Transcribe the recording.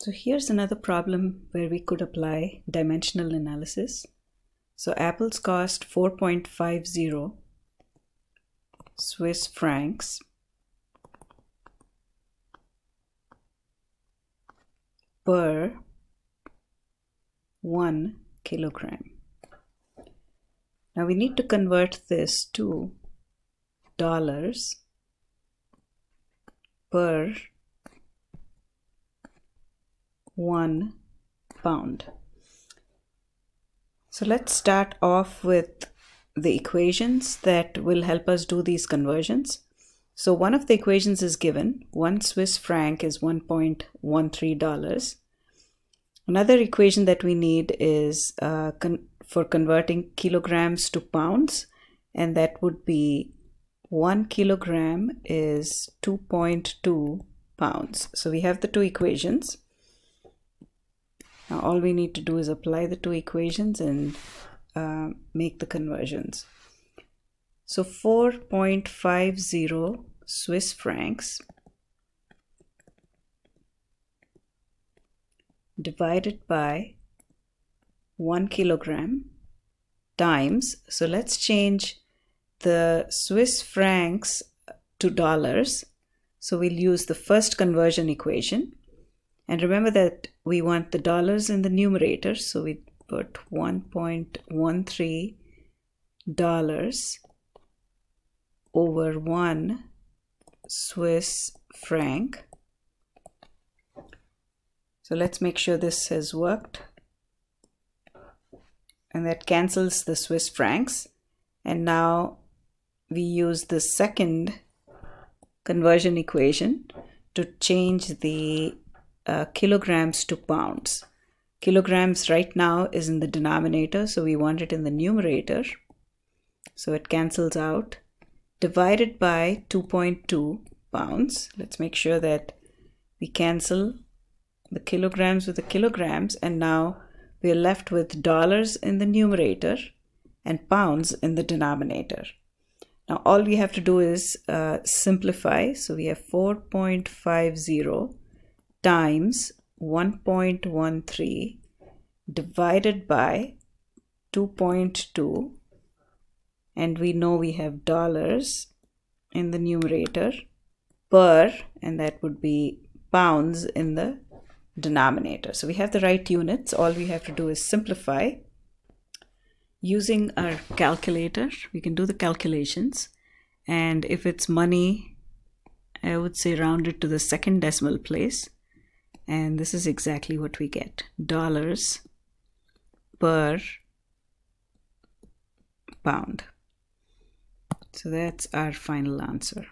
So here's another problem where we could apply dimensional analysis. So apples cost 4.50 Swiss francs per 1 kilogram. Now we need to convert this to dollars per 1 pound. So let's start off with the equations that will help us do these conversions. So one of the equations is given, 1 Swiss franc is $1.13. Another equation that we need is for converting kilograms to pounds, and that would be 1 kilogram is 2.2 pounds. So we have the two equations. Now all we need to do is apply the two equations and make the conversions. So 4.50 Swiss francs divided by 1 kilogram times, so let's change the Swiss francs to dollars. So we'll use the first conversion equation. And remember that we want the dollars in the numerator, so we put $1.13 over 1 Swiss franc. So let's make sure this has worked. And that cancels the Swiss francs. And now we use the second conversion equation to change the kilograms to pounds. Kilograms right now is in the denominator, so we want it in the numerator. So it cancels out. Divided by 2.2 pounds. Let's make sure that we cancel the kilograms with the kilograms, and now we are left with dollars in the numerator and pounds in the denominator. Now all we have to do is simplify. So we have 4.50 times 1.13 divided by 2.2, and we know we have dollars in the numerator per, and that would be pounds in the denominator. So we have the right units. All we have to do is simplify. Using our calculator, we can do the calculations, and if it's money, I would say round it to the second decimal place, and this is exactly what we get, dollars per pound. So that's our final answer.